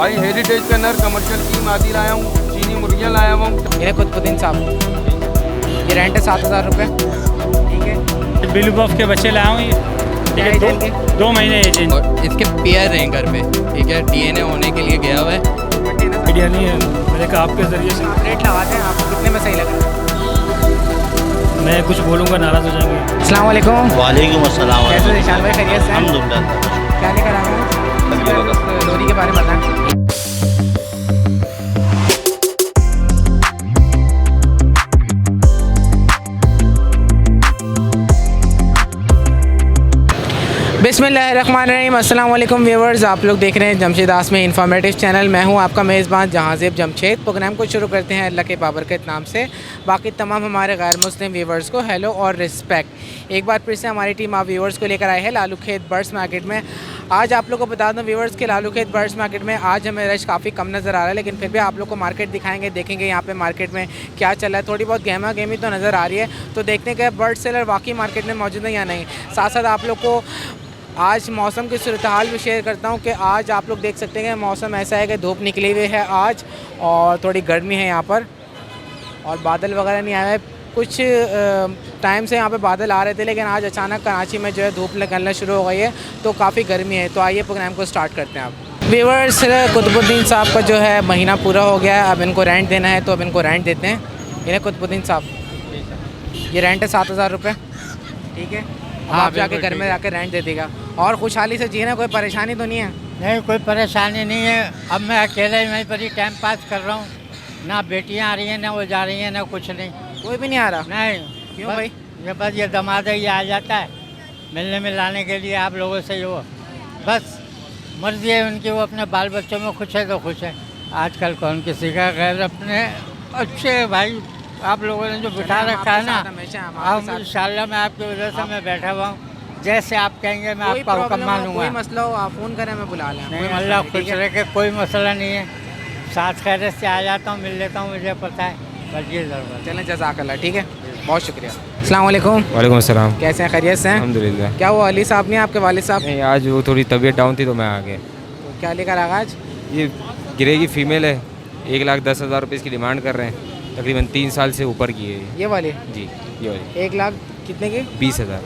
भाई हेरिटेज का नर कमर्शियल टीम आदि लाया हूँ, चीनी मुर्गियाँ लाया हुआ हूँ। मेरे कुतुबुद्दीन साहब, ये रेंट है 7,000 रुपये। ठीक है। बिलू बफ के बच्चे लाया हूँ, क्या ये एज है इनकी? 2 महीने एज है। और इसके पेयर हैं घर पे, ठीक है, डीएनए होने के लिए गया हुआ है। आइडिया नहीं है, मैंने कहा आपके ज़रिए से। आप रेट लगाते हैं, आपको कितने में सही लग रहा है? मैं कुछ बोलूँगा नाराज़ हो जाएंगे। अस्सलाम वालेकुम। वालेकुम अस्सलाम। कैसे निशान भाई, खैरियत से हैं? अल्हम्दुलिल्लाह। क्या लेकर आए हैं? लोरी के बारे में बताएं। बिस्मिल्लाहिर्रहमानिर्रहीम। अस्सलाम वालेकुम व्यूअर्स, आप लोग देख रहे हैं जमशेद आसमी इंफॉर्मेटिव चैनल। मैं हूं आपका मेज़बान जहांज़ेब जमशेद। प्रोग्राम को शुरू करते हैं अल्लाह के बाबरकत नाम से। बाकी तमाम हमारे गैर मुस्लिम व्यूअर्स को हेलो और रिस्पेक्ट। एक बार फिर से हमारी टीम आप व्यूअर्स को लेकर आई है लालू खेत बर्ड्स मार्केट में। आज आप लोग को बता दूं व्यूअर्स के लालू खेत बर्ड्स मार्केट में आज हमें रश काफ़ी कम नज़र आ रहा है, लेकिन फिर भी आप लोग को मार्केट दिखाएंगे, देखेंगे यहाँ पे मार्केट में क्या चल रहा है। थोड़ी बहुत गहमा गहमी तो नज़र आ रही है, तो देखते हैं कि बर्ड सेलर वाकई मार्केट में मौजूद है या नहीं। साथ साथ आप लोग को आज मौसम की सूरत हाल भी शेयर करता हूँ कि आज आप लोग देख सकते हैं कि मौसम ऐसा है कि धूप निकली हुई है आज और थोड़ी गर्मी है यहाँ पर, और बादल वगैरह नहीं आया है। कुछ टाइम से यहाँ पे बादल आ रहे थे, लेकिन आज अचानक कराची में जो है धूप निकलना शुरू हो गई है, तो काफ़ी गर्मी है। तो आइए प्रोग्राम को स्टार्ट करते हैं। आप व्यूअर्स, कुतुबुद्दीन साहब का जो है महीना पूरा हो गया है, अब इनको रेंट देना है, तो अब इनको रेंट देते हैं। इन्हें कुतुबुद्दीन साहब, ये रेंट है 7,000 रुपये। ठीक है, आप जाके घर में जाकर रेंट दे देगा और खुशहाली से जीना, कोई परेशानी तो नहीं है? नहीं, कोई परेशानी नहीं है। अब मैं अकेले ही वहीं पर ही टाइम पास कर रहा हूँ। ना बेटियाँ आ रही हैं, ना वो जा रही हैं, ना कुछ नहीं। कोई भी नहीं आ रहा? नहीं। क्यों भाई? ये बस ये दामाद है, ये आ जाता है मिलने मिलाने के लिए आप लोगों से। वो बस मर्जी है उनकी, वो अपने बाल बच्चों में खुश है तो खुश है। आजकल कौन किसी का खैर, अपने अच्छे भाई आप लोगों ने जो बिठा रखा है ना, अब इंशाल्लाह मैं आपकी वजह से मैं बैठा हुआ हूँ। जैसे आप कहेंगे मैं आपका हुक्म मानूंगा। कोई मसला हो आप फ़ोन करें, मैं बुला लें। नहीं, अल्लाह खुश रखे, कोई मसला नहीं है। साथ खैरियत से आ जाता हूँ, मिल लेता हूँ, मुझे पता है, बस ये ज़रूरत। चलें, जज़ाकल्लाह। ठीक है, बहुत शुक्रिया। अस्सलाम वालेकुम। वालेकुम अस्सलाम। कैसे हैं, खैरियत से हैं? अल्हम्दुलिल्लाह। क्या वो अली साहब नहीं आपके वालिद साहब? नहीं, आज वो थोड़ी तबीयत डाउन थी तो मैं आ गया। तो क्या लेकर आ गए आज? ये गिरे की फ़ीमेल है, 1,10,000 रुपये इसकी डिमांड कर रहे हैं। तकरीबन 3 साल से ऊपर की है ये वाली? जी, ये वाली 1 लाख कितने की? 20,000।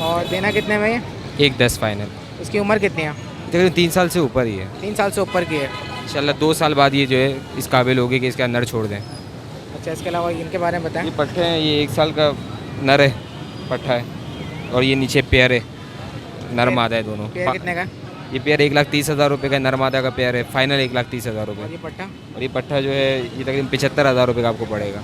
और देना कितने में ये? 1,10 फाइनल। उसकी उम्र कितनी है? तकरीबन 3 साल से ऊपर ही है। 3 साल से ऊपर की है। इंशाल्लाह 2 साल बाद ये जो है इस काबिल होगी कि इसका नर छोड़ दें। अच्छा, इसके अलावा इनके बारे में बताएं। ये पट्ठे हैं, ये 1 साल का नर है, पट्ठा है, और ये नीचे पेयर है, नर मादा है दोनों। पेड़ कितने का? ये पेयर 1,30,000 रुपये का नर मादा का पेयर है, फाइनल 1,30,000 रुपये। और ये पट्टा? और ये पट्ठा जो है ये तकरीबन 75,000 रुपये का आपको पड़ेगा।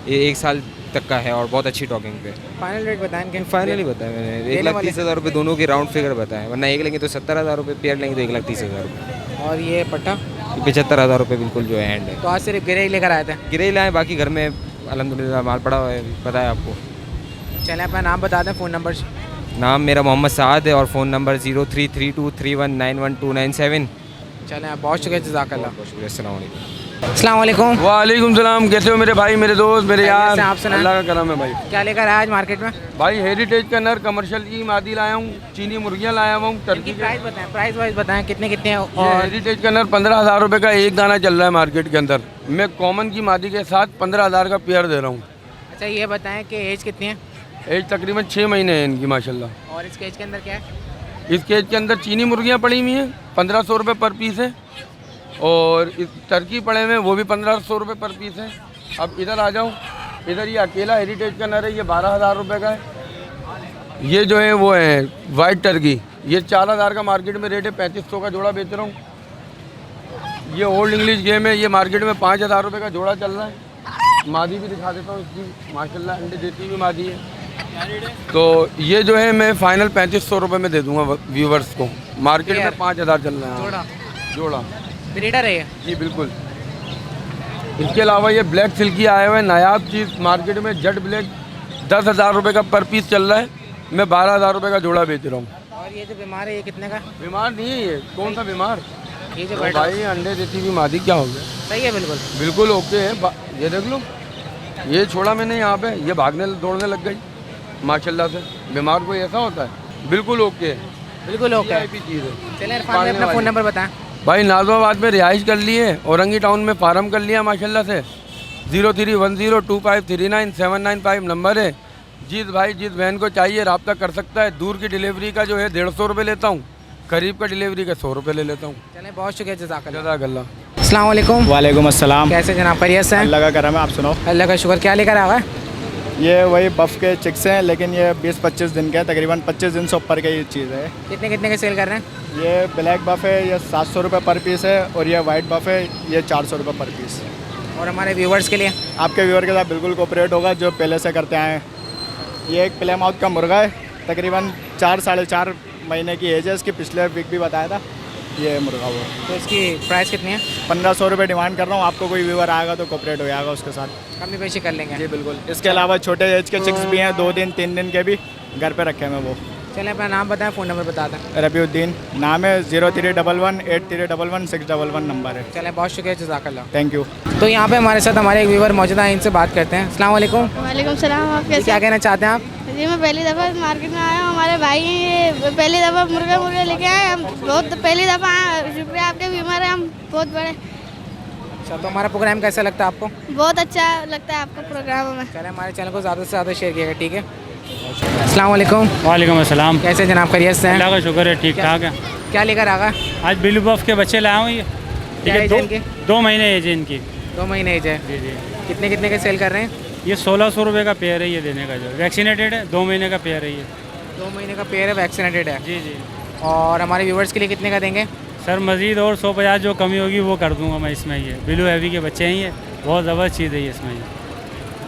ये 1 साल तक का है और बहुत अच्छी टॉकिंग पे। फाइनल रेट बताएं कि फाइनल ही बताया मैंने, 1,30,000 रुपये दोनों के राउंड फिगर बताएं, वरना एक लेंगे तो 70,000 रुपये, पेयर लेंगे तो 1,30,000 रुपये। और ये पट्टा? 75,000 रुपये बिल्कुल जो है एंड है। तो आज सिर्फ गिरे ही लेकर आए थे? गिरे लाए, बाकी घर में अल्हम्दुलिल्लाह माल पड़ा हुआ है, पता है आपको। चलें, अपना नाम बता दें, फ़ोन नंबर। नाम मेरा मोहम्मद साद है और फ़ोन नंबर 0332319127। चलें, बहुत शुक्रिया, जज़ाकल्लाह। बहुत शुक्रिया। अस्सलाम वालेकुम। अस्सलाम वालेकुम। वालेकुम सलाम। कैसे हो मेरे भाई, मेरे दोस्त, मेरे खैरियत यार? से, आप सुनाएं। अल्लाह का करम है भाई। क्या लेकर आए आज मार्केट में? भाई हेरिटेज का नर कमर्शियल टीम आदि लाया हूँ, चीनी मुर्गियाँ लाया हुआ हूँ, इनकी टर्की प्राइस बताएं, प्राइस वाइज बताएं, कितने कितने हैं? और और हेरिटेज का नर 15,000 रुपये का एक दाना चल रहा है मार्केट के अंदर। मैं कॉमन की मादी के साथ 15,000 का पेयर दे रहा हूँ। अच्छा, ये बताएं कि एज कितनी है? एज तकरीबन 6 महीने है इनकी माशाल्लाह। और इस केज के अंदर क्या है? इस केज के अंदर चीनी मुर्गियाँ पड़ी हुई हैं, 1,500 रुपये पर पीस है, और इस टर्की पड़े हुए हैं, वो भी 1,500 रुपये पर पीस है। अब इधर आ जाओ, इधर ये अकेला हेरिटेज का नर है, ये 12,000 रुपये का है। ये जो है वो है वाइट टर्की, ये 4,000 का मार्केट में रेट है, 3,500 का जोड़ा बेच रहा हूँ। ये ओल्ड इंग्लिश गेम है, ये मार्केट में 5,000 रुपये का जोड़ा चल रहा है। मादी भी दिखा देता हूँ इसकी, माशाल्लाह अंडे देती हुई मादी है। तो ये जो है मैं फाइनल 3,500 रुपये में दे दूंगा व्यूवर्स को। मार्केट में 5,000 चल रहा है जोड़ा। ब्रीडर है ये? जी बिल्कुल। इसके अलावा ये ब्लैक सिल्की आया हुआ है, नायाब चीज़ मार्केट में, जेट ब्लैक 10,000 रुपये का पर पीस चल रहा है, मैं 12,000 रुपये का जोड़ा बेच रहा हूँ। और ये जो बीमार है, ये कितने का? बीमार नहीं है ये, कौन सा बीमार? ये जो तो बैठा भाई अंडे देती हुई मादी, क्या हो गया? सही है, बिल्कुल बिल्कुल ओके है। ये देख लो, ये छोड़ा मैंने यहाँ पे, ये भागने दौड़ने लग गई माशाल्लाह से। बीमार कोई ऐसा होता है? बिल्कुल ओके है, बिल्कुल ओके। चीज़ है। चलें इरफान भाई, अपना फ़ोन नंबर बताएं। भाई नाज़िमाबाद में रिहाइश कर ली है, औरंगी टाउन में फार्म कर लिया माशाल्लाह से। 0310259795 नंबर है। जिस भाई जिस बहन को चाहिए रब्ता कर सकता है। दूर की डिलीवरी का जो है 150 रुपये लेता हूँ, करीब का डिलीवरी का 100 रुपये ले लेता हूँ। चलें, बहुत शुक्रिया, जज़ाकल्लाह। जज़ाकल्लाह। अस्सलाम वालेकुम। वालेकुम अस्सलाम। कैसे जनाब, खैरियत से हैं? अल्लाह का करम है, आप सुनाओ। अल्लाह का शुक्र। क्या लेकर आ गए? ये वही बफ़ के चिक्स हैं, लेकिन ये 20-25 दिन के हैं, तकरीबन 25 दिन से ऊपर की ये चीज़ है। कितने कितने के सेल कर रहे हैं? ये ब्लैक बफ़ है, ये 700 रुपये पर पीस है, और ये वाइट बफ़ है, ये 400 रुपये पर पीस। और हमारे व्यूवर्स के लिए? आपके व्यूअर के साथ बिल्कुल कोऑपरेट होगा, जो पहले से करते आए हैं। ये एक प्ले माउथ का मुर्गा है, तकरीबन 4-4.5 महीने की एज है इसकी, पिछले वीक भी बताया था। ये मुर्गा वो तो इसकी प्राइस कितनी है? 1500 रुपये डिमांड कर रहा हूँ। आपको कोई व्यूअर आएगा तो कोऑपरेट हो जाएगा उसके साथ, कमी पेशी कर लेंगे। जी बिल्कुल। इसके अलावा छोटे एज के चिक्स भी हैं, 2 दिन 3 दिन के भी घर पे रखे हैं वो। चलें, अपना नाम बताएं, फ़ोन नंबर बता दें। रबीउद्दीन नाम है, 03118311 नंबर है। चलें, बहुत शुक्रिया, जज़ाकल्लाह। Thank you. तो यहाँ पे हमारे साथ हमारे एक व्यूवर मौजूद हैं, इनसे बात करते हैं। अस्सलाम वालेकुम। वालेकुम सलाम। आप जी, कैसे? क्या कहना चाहते हैं आप? जी मैं पहली दफ़ा मार्केट में आया हूँ, हमारे भाई हैं, ये पहली दफ़ा मुर्गा लेके आए हम, बहुत पहली दफ़ा आए। शुक्रिया, आपके व्यूअर हैं हम बहुत बड़े। अच्छा, तो हमारा प्रोग्राम कैसा लगता है आपको? बहुत अच्छा लगता है आपका प्रोग्राम हमें। चलें, हमारे चैनल को ज़्यादा से ज़्यादा शेयर कीजिएगा, ठीक है? अस्सलाम वालेकुम। वालेकुम अस्सलाम। कैसे जनाब, खैरियत से हैं? अल्लाह का शुक्र है, ठीक ठाक है। क्या लेकर आ गए? आज बिलू बफ के बच्चे लाया हूँ ये, ठीक क्या है। एज है इनकी? 2 महीने एज है इनकी। 2 महीने एज है। जी जी। कितने कितने के सेल कर रहे हैं? ये 1600 रुपये का पेयर है, ये देने का जो वैक्सीनेटेड है, 2 महीने का पेयर है ये। 2 महीने का पेयर है, वैक्सीनेटेड है। जी जी। और हमारे व्यूवर्स के लिए कितने का देंगे? सर मज़ीद और 150 जो कमी होगी वो कर दूंगा मैं इसमें। ये बिलू हैवी के बच्चे हैं, ये बहुत ज़बरदस्त चीज़ है ये इसमें।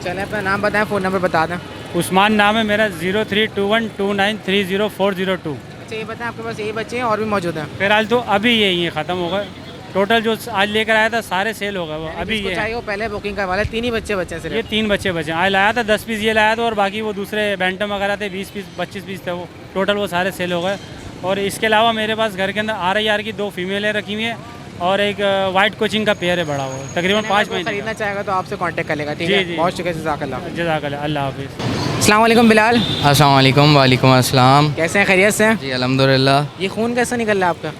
चलें, अपना नाम बताएं, फ़ोन नंबर बता दें। उस्मान नाम है मेरा, 032129300402। अच्छा, ये बताएं, आपके पास यही बच्चे हैं और भी मौजूद हैं? फिलहाल तो अभी ये ख़त्म हो गए। टोटल जो आज लेकर आया था सारे सेल हो गए वो अभी जिसको ये चाहिए वो पहले बुकिंग करवा ले। 3 ही बच्चे हैं सिर्फ। ये 3 बच्चे बचे। आज लाया था 10 पीस ये लाया था, और बाकी वो दूसरे बैंटम वगैरह थे 20 पीस 25 पीस थे, वो टोटल वो सारे सेल हो गए। और इसके अलावा मेरे पास घर के अंदर RIR की 2 फीमेलें रखी हुई हैं, और एक वाइट कोचिंग का पेयर है बड़ा, वो तकरीबन 5 महीने खरीदना चाहेगा तो आपसे कांटेक्ट कर लेगा, ठीक जी, है? जी। बहुत शुक्रिया, जज़ाकल्लाह। जज़ाकल्लाह। अल्लाह हाफिज़। अस्सलाम वालेकुम बिलाल, अस्सलाम वालेकुम। वालेकुम अस्सलाम। कैसे हैं, खैरियत से हैं? जी अल्हम्दुलिल्लाह। ये खून कैसा निकल रहा है आपका?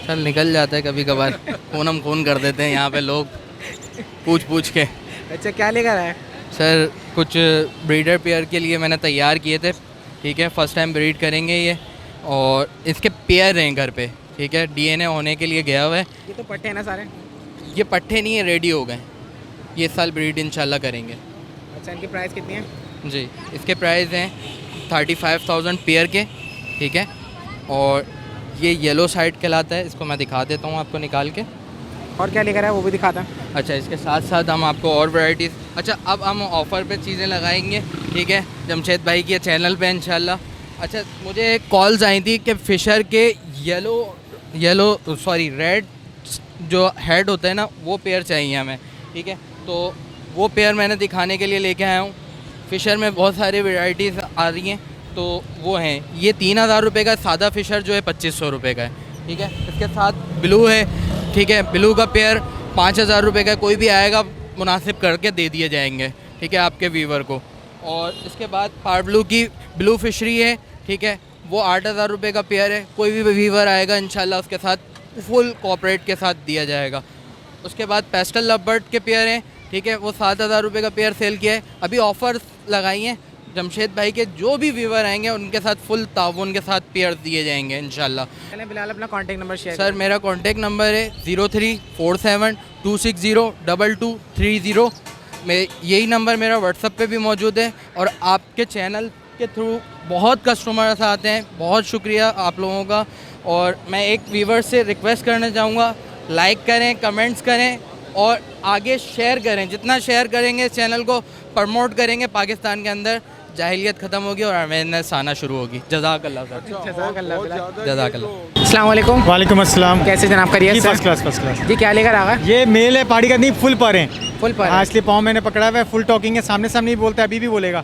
सर निकल जाता है कभी कभार। खून हम खून कर देते हैं यहाँ पे लोग पूछ के। अच्छा, क्या लेकर आए? सर कुछ ब्रीडर पेयर के लिए मैंने तैयार किए थे, ठीक है। फर्स्ट टाइम ब्रीड करेंगे ये, और इसके पेयर हैं घर पे, ठीक है। DNA होने के लिए गया हुआ है। ये तो पट्टे हैं ना सारे? ये पट्टे नहीं है, रेडी हो गए। ये इस साल ब्रीड इंशाल्लाह करेंगे। अच्छा, इनकी प्राइस कितनी है? जी, इसके प्राइस हैं 35,000 पेयर के, ठीक है। और ये येलो साइड कहलाता है, इसको मैं दिखा देता हूँ आपको निकाल के। और क्या लेकर आए वो भी दिखाता है। अच्छा, इसके साथ साथ हम आपको और वैरायटीज़, अच्छा अब हम ऑफ़र पे चीज़ें लगाएंगे, ठीक है, जमशेद भाई के चैनल पे इंशाल्लाह। अच्छा, मुझे कॉल्स आई थी कि फ़िशर के रेड जो हेड होता है ना, वो पेयर चाहिए हमें, ठीक है। तो वो पेयर मैंने दिखाने के लिए लेके आया हूँ। फ़िशर में बहुत सारी वैरायटीज़ आ रही हैं, तो वो हैं। ये 3000 रुपये का सादा फ़िशर जो है 2500 रुपये का है, ठीक है। इसके साथ ब्लू है, ठीक है। ब्लू का पेयर 5000 रुपये का, कोई भी आएगा मुनासिब करके दे दिए जाएंगे, ठीक है, आपके व्यूवर को। और इसके बाद पार ब्लू की ब्लू फिशरी है, ठीक है, वो 8000 रुपये का पेयर है। कोई भी व्यूवर आएगा इंशाल्लाह उसके साथ फुल कॉपरेट के साथ दिया जाएगा। उसके बाद पेस्टल लवबर्ड के पेयर हैं, ठीक है, वो 7000 रुपये का पेयर सेल किया है। अभी ऑफ़र्स लगाई हैं जमशेद भाई के, जो भी व्यूवर आएंगे उनके साथ फुल ताउन के साथ पेयर दिए जाएंगे इंशाल्लाह। चलें बिलाल, अपना कॉन्टैक्ट नंबर शेयर सर मेरा कॉन्टैक्ट नंबर है 034726022230। मैं यही नंबर मेरा व्हाट्सएप पे भी मौजूद है। और आपके चैनल के थ्रू बहुत कस्टमर्स आते हैं, बहुत शुक्रिया आप लोगों का। और मैं एक व्यूवर से रिक्वेस्ट करना चाहूँगा, लाइक करें, कमेंट्स करें और आगे शेयर करें। जितना शेयर करेंगे इस चैनल को प्रमोट करेंगे, पाकिस्तान के अंदर जाहिलियत ख़त्म होगी और अवेयरनेस आना शुरू होगी। जज़ाकल्लाह सर। जज़ाकल्लाह बिलाल। जज़ाकल्लाह। अस्सलाम वालेकुम। वालेकुम अस्सलाम। कैसे जनाब, खैरियत से? First class first class. जी, क्या लेकर आ गए? ये मेल है, पाड़ी का नहीं, फुल पर है। फुल पर हाँ, इसलिए पाँव मैंने पकड़ा हुआ है, फुल टॉकिंग है, सामने सामने ही बोलता है, अभी भी बोलेगा।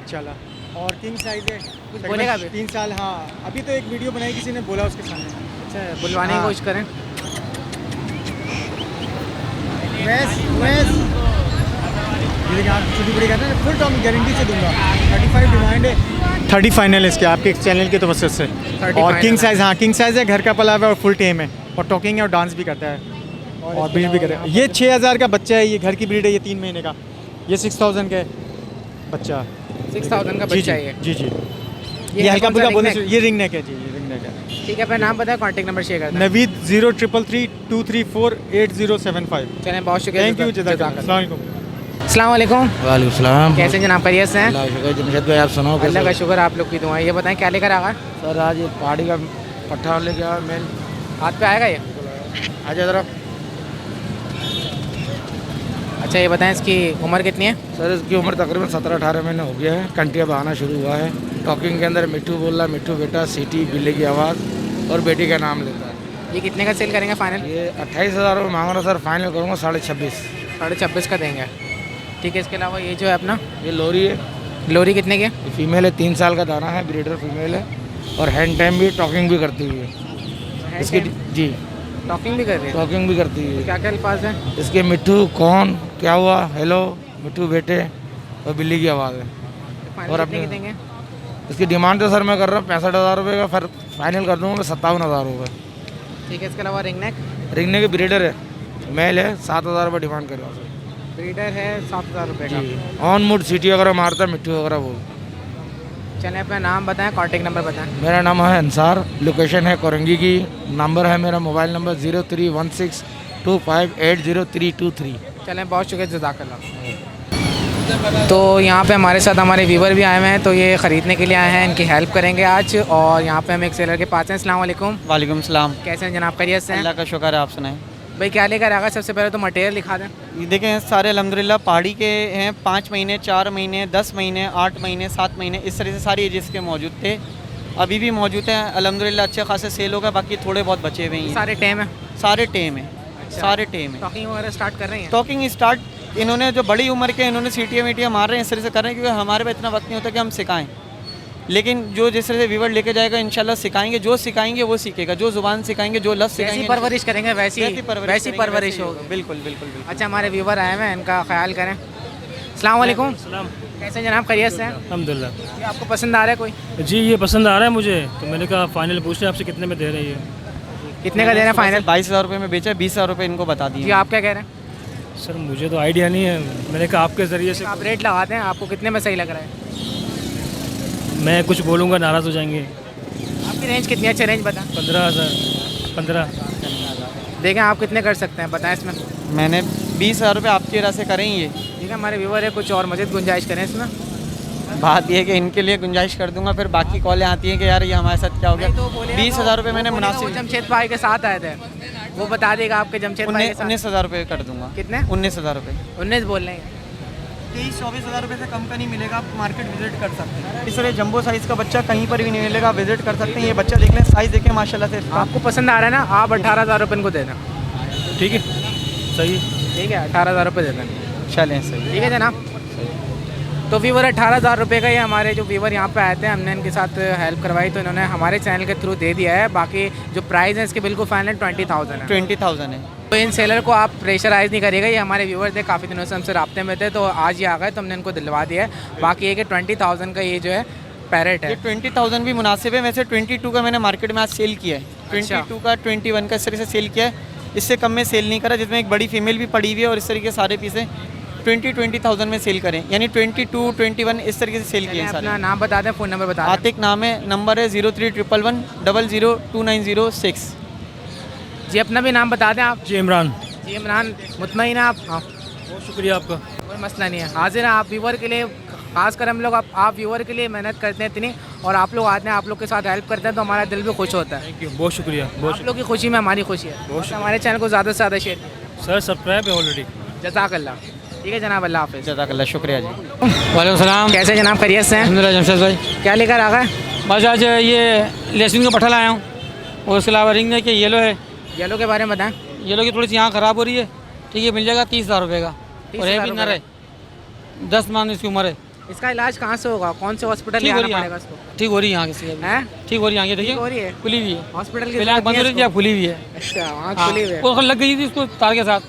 चला। और किंग साइज है, कुछ बोलेगा अभी? 3 साल। हाँ, अभी तो एक वीडियो बनाई किसी ने, बोला उसके सामने। अच्छा, बुलवाने की हाँ। कोशिश करें। छोटी बड़ी कहते हैं, फुल टॉकिंग गारंटी से दूंगा। 35 डिमांड है, 30 फाइनल है इसके, आपके चैनल की तो वजह से। और किंग साइज, हाँ किंग साइज है, घर का पला हुआ है और फुल टेम है। और टॉकिंग है और डांस भी करता है और ब्रीड भी करता है। ये 6000 का बच्चा है, ये घर की ब्रीड है, ये 3 महीने का। ये 6000 का बच्चा 6000 का जी बच्चा है जी जी। ये ये हल्का कौन सा फुल्का रिंग बोनस, नेक? ये रिंग नेक है जी, ये रिंग नेक है। ठीक है, अपना नाम बताएं, कॉन्टैक्ट नंबर शेयर कर दें। नवीद 0333 234 8075। चलें, बहुत शुक्रिया। थैंक यू, जज़ाकल्लाह। अस्सलाम वालेकुम। अस्सलाम वालेकुम। वालेकुम सलाम। कैसे हैं जनाब, खैरियत से हैं? अल्लाह का शुक्र। जमशेद भाई आप सुनाओ कैसे? अल्लाह का शुक्र, आप लोग की दुआएं। ये बताएं क्या लेकर आगा? सर आज ये पहाड़ी का पट्ठा लेके आया मेल। हाथ पे आएगा ये? आजा जरा। अच्छा, ये बताएं इसकी उम्र कितनी है? सर इसकी उम्र तकरीबन 17-18 महीने हो गया है। कंटिया बहाना शुरू हुआ है। टॉकिंग के अंदर मिट्टू बोल रहा, मिट्टू बेटा, सीटी, बिल्ली की आवाज़ और बेटी का नाम लेता है। ये कितने का सेल करेंगे फाइनल? ये 28,000 रुपये मांग रहा सर, फाइनल करूँगा 26.5। 26.5 का देंगे। ठीक है, इसके अलावा ये जो है अपना ये लोरी है, लोरी कितने की है? ये फीमेल है, 3 साल का दाना है, ब्रीडर फीमेल है और हैंड टाइम भी टॉकिंग भी करती हुई है इसकी। जी, टॉकिंग भी कर रही है? टॉकिंग भी करती हुई है। क्या क्या अल्फाज हैं? इसके मिट्टू, कौन, क्या हुआ, हेलो, मिट्टू बेटे और बिल्ली की आवाज़ है। फाइनल और कितने की अपने- देंगे? इसकी डिमांड तो सर मैं कर रहा हूँ 65,000 रुपये का, फिर फाइनल कर दूँगा मैं 57,000 रुपये। ठीक है, इसके अलावा रिंग नेक रिंगने के ब्रीडर है, मेल है, 7,000 रुपये डिमांड कर रहा हूँ सर। ब्रीडर है 7,000 रुपये का। जी, ऑन मूड सीटी वगैरह मारता है, मिट्टू वगैरह बोल। चलें, अपना नाम बताएं, कॉन्टैक्ट नंबर बताएं। मेरा नाम है अंसार, लोकेशन है कोरंगी की। नंबर है मेरा मोबाइल नंबर 031625803223। चलें, बहुत शुक्रिया, जज़ाकल्लाह। तो यहाँ पे हमारे साथ हमारे व्यूवर भी आए हुए हैं, तो ये ख़रीदने के लिए आए हैं, इनकी हेल्प करेंगे आज। और यहाँ पे हम एक सेलर के पास हैं। अस्सलाम वालेकुम। वालेकुम सलाम। कैसे हैं जनाब, खैरियत से हैं? अल्लाह का शुक्र है, आप सुनाएं। भाई क्या लेकर आगा? सबसे पहले तो मटेरियल दिखा दें। ये देखें सारे अल्हम्दुलिल्लाह पहाड़ी के हैं। 5 महीने, 4 महीने, 10 महीने, 8 महीने, 7 महीने, इस तरह से सारी एजेस के मौजूद थे, अभी भी मौजूद हैं। अल्हम्दुलिल्लाह अच्छे खासे सेल होगा, बाकी थोड़े बहुत बचे हुए हैं। सारे टेम है? सारे टेम हैं, सारे टेम हैं। टॉकिंग वगैरह स्टार्ट कर रही हैं? टॉकिंग स्टार्ट इन्होंने जो बड़ी उम्र के इन्होंने सीटियाँ वीटियाँ मार रहे हैं, इस तरह से कर रहे हैं, क्योंकि हमारे पास इतना वक्त नहीं होता कि हम सिखाएं। लेकिन जो जिस तरह से व्यूवर लेके जाएगा इंशाल्लाह सिखाएंगे, जो सिखाएंगे वो सीखेगा, जो ज़ुबान सिखाएंगे, जो लफ्ज़ जैसी सिखाएंगे परवरिश करेंगे वैसी परवरिश होगी। बिल्कुल बिल्कुल बिल्कुल। अच्छा, हमारे व्यूवर आए हुए हैं, इनका ख्याल करें। अस्सलाम वालेकुम। कैसे हैं जनाब, खैरियत से हैं? अल्हम्दुलिल्लाह। ये आपको पसंद आ रहा है कोई? जी ये पसंद आ रहा है मुझे, तो मैंने कहा फाइनल पूछ रहे हैं आपसे कितने में दे रही है। कितने का देना है फाइनल? 22,000 रुपये में बेचा, 20,000 रुपये इनको बता दिए। जी, आप क्या कह रहे हैं? सर मुझे तो आइडिया नहीं है, मैंने कहा आपके ज़रिए से आप रेट लगाते हैं, आपको कितने में सही लग रहा है? मैं कुछ बोलूँगा नाराज़ हो जाएंगे। आपकी रेंज कितनी है? अच्छा रेंज बताएं। 15,000 15। देखें आप कितने कर सकते हैं, बताएं इसमें। मैंने 20,000 रुपये आपकी राह से करें ये। ठीक है, हमारे व्यूवर है, कुछ और मज़ीद गुंजाइश करें इसमें। बात यह है कि इनके लिए गुंजाइश कर दूंगा, फिर बाकी कॉलें आती हैं कि यार ये हमारे साथ क्या हो गया। 20,000 रुपये मैंने मुनासिब। जमशेद भाई के साथ आए थे, वो बता देगा आपके जमशेद भाई के साथ। 19,000 रुपये कर दूंगा। कितने? 19,000 रुपये। 19 बोल रहे हैं। 23-24,000 रुपये से कम का नहीं मिलेगा, आप मार्केट विजिट कर सकते हैं। इस तरह जंबो साइज़ का बच्चा कहीं पर भी नहीं मिलेगा, आप विजिट कर सकते हैं। ये बच्चा देख लें, साइज़ देखें माशाल्लाह से इसका। आपको पसंद आ रहा है ना, आप 18,000 रुपये इनको दे दें। ठीक है, सही। ठीक है, 18,000 रुपये दे दें। चलें सही। ठीक है जनाब। तो व्यूवर 18,000 रुपये का, ये हमारे जो व्यूवर यहाँ पे आए थे, हमने इनके साथ हेल्प करवाई, तो इन्होंने हमारे चैनल के थ्रू दे दिया है। बाकी जो प्राइस है इसके बिल्कुल फाइनल 20,000 है। 20,000 है। तो इन सेलर को आप प्रेशराइज़ नहीं करिएगा, ये हमारे व्यूवर थे, काफ़ी दिनों से हमसे राब्ते में थे, तो आज ये आ गए तो हमने इनको दिलवा दिया है। बाकी ये कि 20,000 का ये जो है पैरेट है। ये 20,000 भी मुनासिब है। वैसे 22 का मैंने मार्केट में आज सेल किया है, 22 का 21 का इस तरह से सेल किया है। इससे कम में सेल नहीं करा, जिसमें एक बड़ी फीमेल भी पड़ी हुई है और इस तरीके सारे पीसे 20,000 में सेल करें, यानी 22, 21 इस तरीके से सेल किए हैं सारे। अपना नाम बता दें, फ़ोन नंबर बता दें। आतिक नाम है, नंबर है 0311002906। जी, अपना भी नाम बता दें आप। जी इमरान। जी इमरान, मुतमईन है आप? हाँ, बहुत शुक्रिया आपका। कोई मसला नहीं है, हाजिर हैं आप व्यूवर के लिए। खासकर हम लोग आप व्यूवर के लिए मेहनत करते हैं इतनी, और आप लोग आते हैं, आप लोग के साथ हेल्प करते हैं, तो हमारा दिल भी खुश होता है। थैंक यू, बहुत शुक्रिया। बहुत आप लोग की खुशी में हमारी खुशी है। बहुत हमारे चैनल को ज़्यादा से ज़्यादा शेयर कीजिए। सर सब्सक्राइब है ऑलरेडी। जज़ाकल्लाह। ठीक है जनाब, अल्लाह हाफ़िज़। जज़ाकल्लाह, शुक्रिया जी। वालेकुम सलाम। कैसे जनाब, खैरियत से हैं? अल्हम्दुलिल्लाह जमशेद भाई। क्या लेकर आ गए? बस आज ये लहसुन का पट्ठा लाया हूँ, और उसके अलावा रिंग नेक के येलो है। येलो के बारे में बताएं। येलो की थोड़ी सी यहाँ ख़राब हो रही है, ठीक है, मिल जाएगा 30,000 रुपये का। और ये भी नर है, 10 माह इसकी उम्र है। इसका इलाज कहाँ से होगा, कौन से हॉस्पिटल ठीक हो आना रही पड़ेगा है, इसको? ठीक हो रही है यहाँ किसी हैं? ठीक हो रही है, देखिए ठीक हो रही है, खुली हुई है। हॉस्पिटल की पहले आँख बंद हो रही थी, अब खुली हुई है। अच्छा, आँख हाँ, खुली हुई है। वो लग गई थी उसको तार के साथ।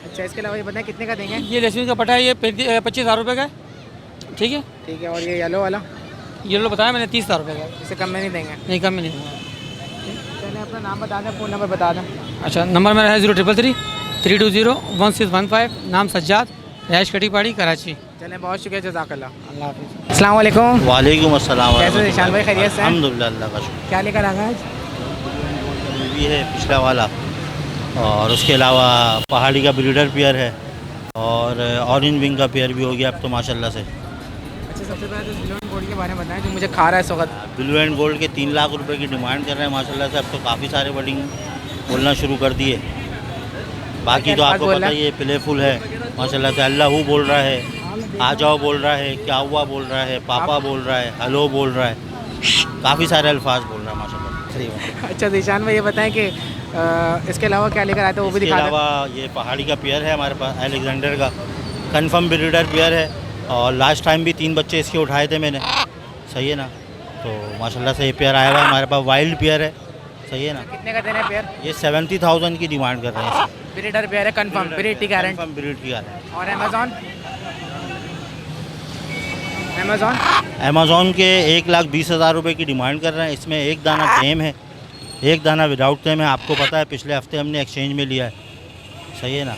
अच्छा, इसके अलावा ये बताएं कितने का देंगे? ये लहसुन का पट्टा है, ये 25,000 रुपये का है, ठीक है। ठीक है, और ये येलो वाला? येलो बताया मैंने 30,000 रुपये का। इससे कम में नहीं देंगे? नहीं, कम में नहीं। चलें, चलें अपना नाम बता दें, फ़ोन नंबर बता दें। अच्छा, नंबर मेरा है 0333-320-1615। नाम सज्जाद, रैश कटी पहाड़ी, कराची। चलें, बहुत शुक्रिया, जज़ाकल्लाह, अल्लाह हाफ़िज़। अस्सलाम वालेकुम। वालेकुम अस्सलाम। कैसे निशान भाई, खैरियत से? अल्हम्दुलिल्लाह, अल्लाह का शुक्र। क्या लेकर आ गए आज? ये है पिछला वाला, और उसके अलावा पहाड़ी का ब्रीडर पेयर है, और ऑरेंज विंग का पेयर भी हो गया अब तो माशाल्लाह से। अच्छा, सबसे पहले तो ब्लू एंड गोल्ड के बारे में बताएं जो मुझे खा रहा है इस वक्त। ब्लू एंड गोल्ड के 3 लाख रुपए की डिमांड कर रहे हैं माशाल्लाह से। अब तो काफ़ी सारे बर्डिंग बोलना शुरू कर दिए। बाकी तो आपको पता ही है, प्लेफुल है माशाल्लाह से। अल्लाह बोल रहा है, आ जाओ बोल रहा है, क्या हुआ बोल रहा है, पापा बोल रहा है, हेलो बोल रहा है, काफ़ी सारे अल्फाज बोल रहा है माशाल्लाह। अच्छा निशान भाई, ये बताएं कि इसके अलावा क्या लेकर आए थे, वो भी दिखा दें। इसके अलावा ये पहाड़ी का पेयर है हमारे पास, अलेक्जेंडर का कंफर्म ब्रीडर पेयर है, और लास्ट टाइम भी 3 बच्चे इसके उठाए थे मैंने, सही है ना। तो माशाल्लाह से ये पेयर आया हुआ है हमारे पास, वाइल्ड पेयर है, सही है ना। कितने का देना है पेयर? ये 70,000 की डिमांड कर रहे हैं। ब्रीडर पेयर है, कंफर्म ब्रीड की गारंटी। कंफर्म ब्रीड की गारंटी। और अमेज़ॉन अमेज़ॉन के 1,20,000 रुपये की डिमांड कर रहे हैं। इसमें एक दाना टेम है, एक दाना विदाउट टेम है। आपको पता है पिछले हफ्ते हमने एक्सचेंज में लिया है, सही है ना।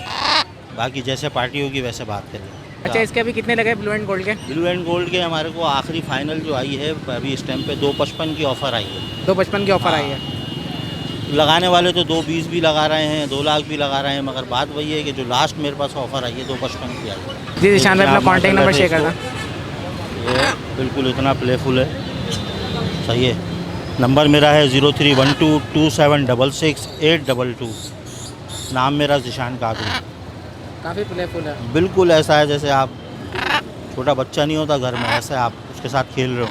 बाकी जैसे पार्टी होगी वैसे बात करेंगे। अच्छा, इसके अभी कितने लगे ब्लू एंड गोल्ड के? ब्लू एंड गोल्ड के हमारे को आखिरी फाइनल जो आई है अभी इस टाइम पे 255 की ऑफ़र आई है। 255 की ऑफ़र आई है। लगाने वाले तो 220 भी लगा रहे हैं, 2 लाख भी लगा रहे हैं, मगर बात वही है कि जो लास्ट मेरे पास ऑफ़र आई है 255 की आई है। जी निशान भाई, अपना कॉन्टैक्ट नंबर शेयर कर दें। ये बिल्कुल इतना प्लेफुल है, सही है। नंबर मेरा है 03122766 नाम मेरा ज़िशान कादरी। काफ़ी प्लेफुल है, बिल्कुल ऐसा है जैसे आप छोटा बच्चा नहीं होता घर में, ऐसे आप उसके साथ खेल रहे हो।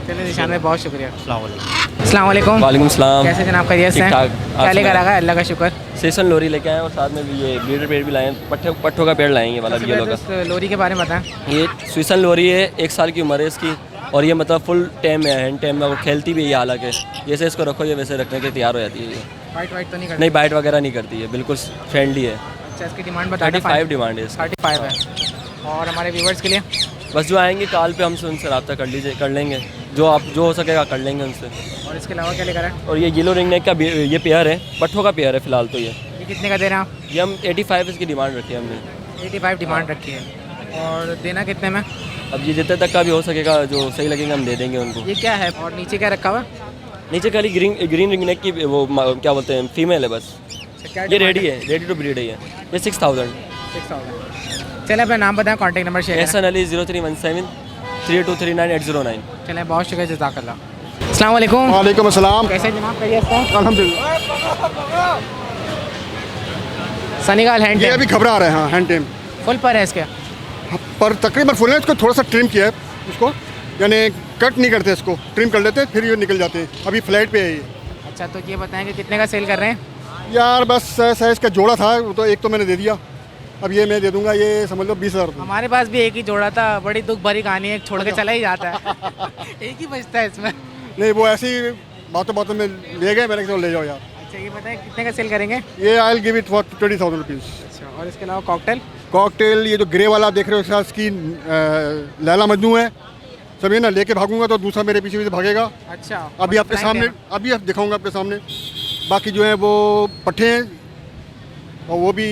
चलिए निशान भाई, बहुत शुक्रिया। अस्सलाम वालेकुम। वालेकुम सलाम। कैसे जनाब, खैरियत से? क्या लेकर आ गए? अल्लाह का शुक्र। सेशन लोरी लेके आए, और साथ में भी ये ब्रीडर पेड़ भी लाए हैं, पट्ठों का पेड़ लाएंगे वाला भी येलो का। लोरी के बारे में बताएं। ये स्विसन लोरी है, 1 साल की उम्र है इसकी, और ये मतलब फुल टाइम है, हैंड टाइम में वो खेलती भी है। हालांकि जैसे इसको रखो ये वैसे रखने के तैयार हो जाती है। ये बाइट तो नहीं करती? नहीं, बाइट वगैरह नहीं करती है, बिल्कुल फ्रेंडली है। अच्छा, इसकी डिमांड बता दें। 35 डिमांड है इसकी। 35 है। और हमारे व्यूवर्स के लिए बस जो आएंगे कॉल पे हमसे उनसे रब्ता कर लेंगे, जो हो सकेगा कर लेंगे उनसे। और इसके अलावा क्या लेकर आए? और ये येलो रिंग नेक का ये पेयर है, पट्ठों का पेयर है फ़िलहाल तो। ये कितने का दे रहे हैं आप? ये हम 85 इसकी डिमांड रखी है हमने। 85 डिमांड रखी है। और देना कितने में? अब ये जितने तक का भी हो सकेगा, जो सही लगेगा हम दे देंगे उनको। ये क्या है और नीचे क्या रखा हुआ? नीचे खाली ग्रीन रिंग नेक की वो क्या बोलते हैं, फीमेल है बस। ये रेडी है, रेडी टू ब्रीड है ये 6000। चले, अपना नाम बताएं, contact number share. Ehsan Ali 03173239 चलें, बहुत शुक्रिया, जज़ाकल्लाह। अस्सलाम वालेकुम। वालेकुम अस्सलाम। कैसे जनाब, खैरियत से? अल्हम्दुलिल्लाह। सनीगाल हैंड ये अभी घबरा रहे हैं। हाँ, हैंड टेम फुल पर है इसके? पर तकरीबन फुल है। इसको थोड़ा सा ट्रिम किया है, इसको यानी कट नहीं करते, इसको ट्रिम कर लेते हैं, फिर ये निकल जाते हैं। अभी फ्लाइट पे है ये। अच्छा, तो ये बताएं कि कितने का सेल कर रहे हैं? यार बस साइज़ का जोड़ा था, वो तो एक तो मैंने दे दिया, अब ये मैं दे दूंगा, ये समझ लो 20,000 रुपये। हमारे पास भी एक ही जोड़ा था, बड़ी दुख भरी कहानी है, छोड़ के चला ही जाता है। एक ही बचता है इसमें। नहीं, वो ऐसी बातों बातों में ले गए, मैंने कहा ले जाओ यार। अच्छा, ये बताएं कितने का सेल करेंगे? ये I will give it for 20,000 rupees. अच्छा, और इसके अलावा कॉकटेल ये जो ग्रे वाला देख रहे हो, इसका इसकी लैला मजनू है, समझे ना। लेके भागूंगा तो दूसरा मेरे पीछे भागेगा। अच्छा, अभी आपके सामने, अभी आप दिखाऊंगा आपके सामने। बाकी जो है वो पट्ठे हैं, और वो भी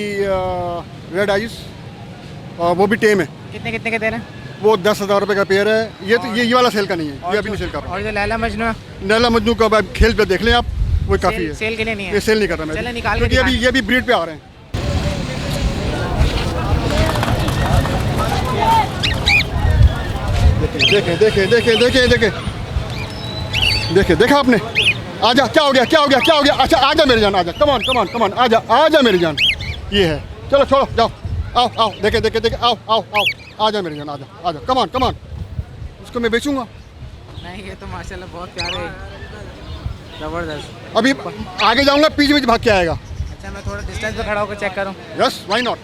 रेड आइस, और वो भी टेम है। कितने कितने के दे रहे हैं? वो 10,000 रुपये का पेयर है। ये तो ये वाला सेल का नहीं है, ये अभी नहीं सेल कर रहा। और जो लैला मजनू है? लैला मजनू का अब खेल पे देख लें आप, वो काफ़ी है। सेल के लिए नहीं है? ये सेल नहीं कर रहा मैं, चले निकाल क्योंकि अभी ये भी ब्रीड पे आ रहे हैं। देखे देखे देखे देखे देखे देखे देखा आपने? आजा, क्या हो गया, क्या हो गया, क्या हो गया? अच्छा, आजा मेरी जान, आजा, कमान कमान कमान, आजा आजा मेरी जान। ये है, चलो छोड़ो, जाओ, आओ आओ, देखे देखे देखे, आओ आओ आओ, आजा मेरी जान, आजा आजा, कमान कमान। उसको मैं बेचूंगा नहीं, ये तो माशाल्लाह बहुत प्यारे, ज़बरदस्त। अभी आगे जाऊंगा, पीछे पीछे भाग के आएगा। अच्छा, मैं थोड़ा डिस्टेंस पे खड़ा होकर चेक करूं? Yes, why not.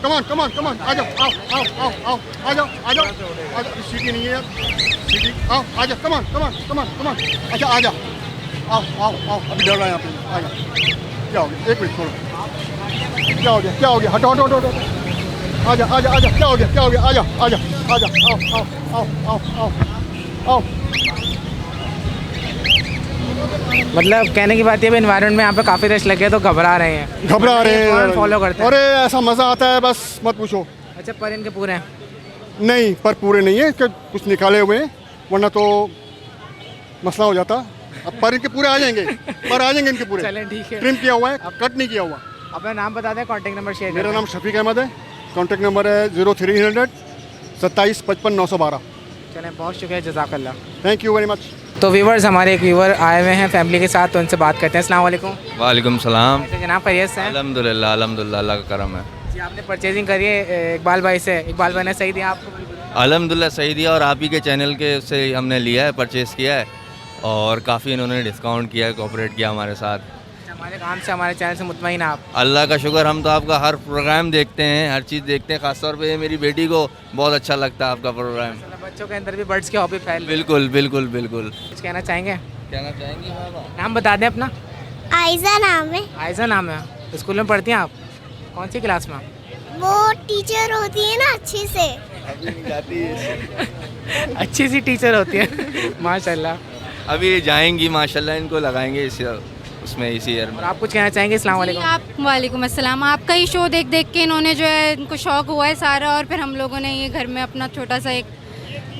Come on come on come on, आ जाओ, आओ आओ आओ आओ, आ जाओ आ जाओ, सीटी नहीं है यार, सीटी, आओ आ जाओ, कमान कमान कमान कमान। अच्छा, आ जाओ, आओ आओ आओ, अभी डर रहा है यहाँ पे, आ जाओ। क्या हो गया, एक मिनट छोड़ो, क्या हो गया, क्या हो गया, हटो हटो हटो, आ जा आ जा आ जा, क्या हो गया, क्या हो गया, आ जा आ जा आ जा, आओ आओ आओ आओ आओ, आओ। मतलब कहने की बात ये है एनवायरनमेंट में यहाँ पे काफ़ी रश लगे तो घबरा रहे हैं, घबरा रहे हैं, फॉलो करते हैं। अरे ऐसा मज़ा आता है बस मत पूछो। अच्छा, पर इनके पूरे हैं? नहीं, पर पूरे नहीं है कि कुछ निकाले हुए हैं, वरना तो मसला हो जाता। अब पर इनके पूरे आ जाएंगे, पर आ जाएंगे इनके पूरे। चलें ठीक है। ट्रिम किया हुआ है, कट नहीं किया हुआ। अपना नाम बता दें, कॉन्टैक्ट नंबर शेयर। मेरा नाम शफीक अहमद है, कॉन्टैक्ट नंबर है 0300 27 55 912। चलें, बहुत शुक्रिया, जज़ाकल्लाह। Thank you very much. तो व्यूवर्स, हमारे एक व्यूवर आए हुए हैं फैमिली के साथ, तो उनसे बात करते हैं। अस्सलाम वालेकुम। वालेकुम सलाम। जनाब खैरियत से हैं? अल्हम्दुलिल्लाह अल्हम्दुलिल्लाह, अल्लाह का करम है जी। आपने परचेजिंग करी है इकबाल भाई से, इकबाल भाई ने सही दिया आपको? अल्हम्दुलिल्लाह सही दिया, और आप ही के चैनल के से हमने लिया है, परचेज़ किया है, और काफ़ी इन्होंने डिस्काउंट किया है, कोऑपरेट किया हमारे साथ। हमारे काम से, हमारे चैनल से मुतमईन आप? अल्लाह का शुक्र, हम तो आपका हर प्रोग्राम देखते हैं, हर चीज़ देखते हैं। ख़ासतौर पे मेरी बेटी को बहुत अच्छा लगता है आपका प्रोग्राम। बच्चों के अंदर भी बर्ड्स की हॉबी फैल। बिल्कुल बिल्कुल बिल्कुल। कुछ कहना चाहेंगे? कहना चाहेंगे? नाम बता दें अपना। आयजा नाम है। आयजा नाम है। स्कूल में पढ़ती हैं आप? कौन सी क्लास में? वो टीचर होती है ना अच्छी से। अभी नहीं जाती है। अच्छी सी टीचर होती है माशाल्लाह। अभी जाएंगी माशाल्लाह, इनको लगाएंगे उसमें इसी ईयर में। और आप कुछ कहना चाहेंगे? अस्सलाम वालेकुम। आप वालेकुम अस्सलाम। आपका ही शो देख देख के इन्होंने जो है इनको शौक हुआ है सारा, और फिर हम लोगों ने ये घर में अपना छोटा सा एक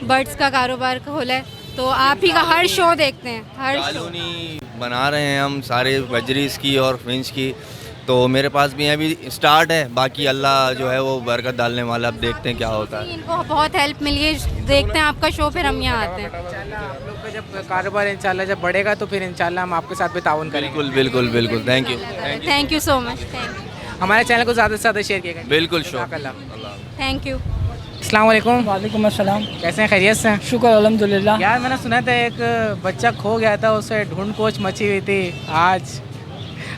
बर्ड्स का कारोबार खोला है, तो आप ही का हर शो देखते हैं। हर कॉलोनी बना रहे हैं हम सारे बजरीस की और फ्रिंच की, तो मेरे पास भी अभी स्टार्ट है, बाकी अल्लाह जो है वो बरकत डालने वाला, अब देखते हैं क्या होता है। इनको बहुत हेल्प मिली है, देखते हैं आपका शो, फिर हम यहाँ आते हैं। आप लोग का जब कारोबार इंशाल्लाह जब बढ़ेगा तो फिर इंशाल्लाह हम आपके साथ भी ताउन करेंगे। बिल्कुल बिल्कुल बिल्कुल। Thank you. Thank you so much. हमारे चैनल को ज़्यादा से ज़्यादा शेयर किया। बिल्कुल शो। Thank you. अस्सलाम वालेकुम। वालेकुम अस्सलाम। कैसे हैं? खैरियत से? शुक्र अल्हम्दुलिल्लाह। यार मैंने सुना था एक बच्चा खो गया था, उसे ढूंढ कोच मची हुई थी आज,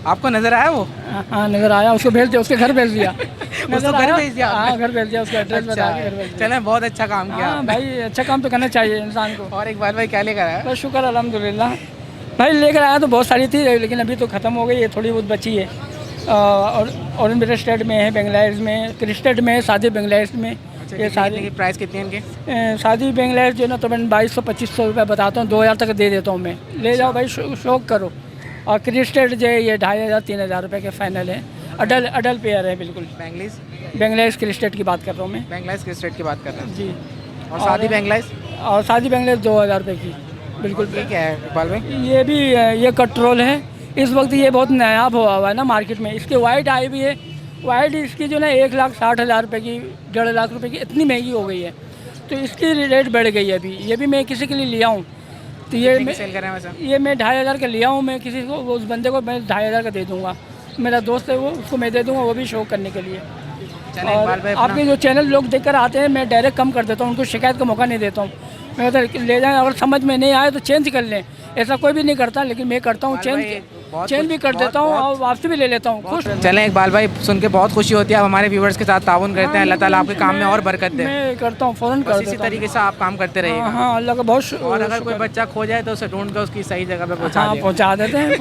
आपको नजर आया वो? हाँ नजर आया, उसको भेज दिया, उसके घर भेज दिया। उसको घर भेज दिया? हाँ घर भेज दिया, उसका एड्रेस बता के घर भेज दिया। चलें, बहुत अच्छा काम किया। हाँ भाई, अच्छा काम तो करना चाहिए इंसान को। और इकबाल भाई क्या लेकर आया? बस शुक्र अल्हम्दुलिल्लाह। भाई लेकर आया तो बहुत सारी थी, लेकिन अभी तो ख़त्म हो गई है, थोड़ी बहुत बची है। और मेरे स्टेट में है, बांग्लादेश में, क्रिस्टेट में, शादी बांग्लादेश में। ये सारी प्राइस कितनी है इनके? शादी बांग्लादेश जो ना तो मैं 2200-2500 रुपये बताता हूँ, 2000 तक दे देता हूँ मैं। ले जाओ भाई, शौक करो। और क्रिस्टेट जो है ये 2500-3000 रुपये के फाइनल है। अडल पेयर है बिल्कुल। बांग्लादेश क्रिस्टेट की बात कर रहा हूँ मैं। बांग्लादेश क्रिस्टेट की बात कर रहे हैं जी। और शादी बांग्लादेश? और शादी बांग्लादेश 2000 रुपये की बिल्कुल। ठीक है इकबाल भाई। ये भी ये कट्रोल है, इस वक्त ये बहुत नायाब हुआ है ना मार्केट में। इसकी वाइट आई भी है, वाइट इसकी जो ना 1,60,000 रुपये की, 1.5 लाख रुपये की, इतनी महंगी हो गई है, तो इसकी रेट बढ़ गई है अभी। ये भी मैं किसी के लिए लिया हूँ, तो ये मैं सेल कर रहे हैं वैसे? ये मैं 2500 का लिया हूँ, मैं किसी को, उस बंदे को मैं 2500 का दे दूँगा। मेरा दोस्त है वो, उसको मैं दे दूँगा, वो भी शो करने के लिए। और आपके जो चैनल लोग देखकर आते हैं, मैं डायरेक्ट कम कर देता हूँ, उनको शिकायत का मौका नहीं देता हूँ। मैं उधर ले जाएँ, अगर समझ में नहीं आए तो चेंज कर लें, ऐसा कोई भी नहीं करता, लेकिन मैं करता हूँ चेंज भी कर देता हूँ और वापसी भी ले लेता हूँ। खुश। चलें इकबाल भाई, सुन के बहुत खुशी होती है। आप हमारे व्यूवर्स के साथ ताउन करते हैं, अल्लाह ताला आपके काम में और बरकत दे। मैं करता हूँ, फ़ौरन कर देता हूँ। इसी तरीके से आप काम करते रहिएगा। हाँ अल्लाह का बहुत। और अगर कोई बच्चा खो जाए तो उसे ढूंढ के उसकी सही जगह पे पहुँचा देते हैं।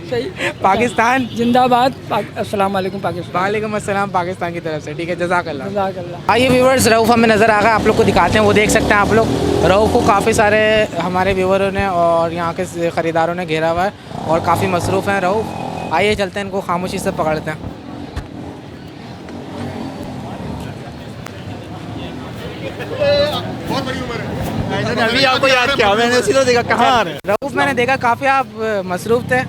सही। पाकिस्तान जिंदाबाद। अस्सलाम वालेकुम पाकिस्तान। वालेकुम अस्सलाम पाकिस्तान की तरफ से। ठीक है, जज़ाकल्लाह। जज़ाकल्लाह। आइए व्यूवर्स, रऊफ़ हमें नज़र आ गया, आप लोग को दिखाते हैं, वो देख सकते हैं आप लोग। रऊफ़ को काफ़ी सारे हमारे व्यूवरों ने और यहाँ के ख़रीदारों ने घेरा हुआ है और काफ़ी मसरूफ़ हैं रऊफ़। आइए चलते हैं, इनको खामोशी से पकड़ते हैं। अभी आपको याद किया मैंने, सीधा देखा कहाँ आ रहे हैं। रऊफ़ मैंने देखा काफ़ी आप मसरूफ़ थे।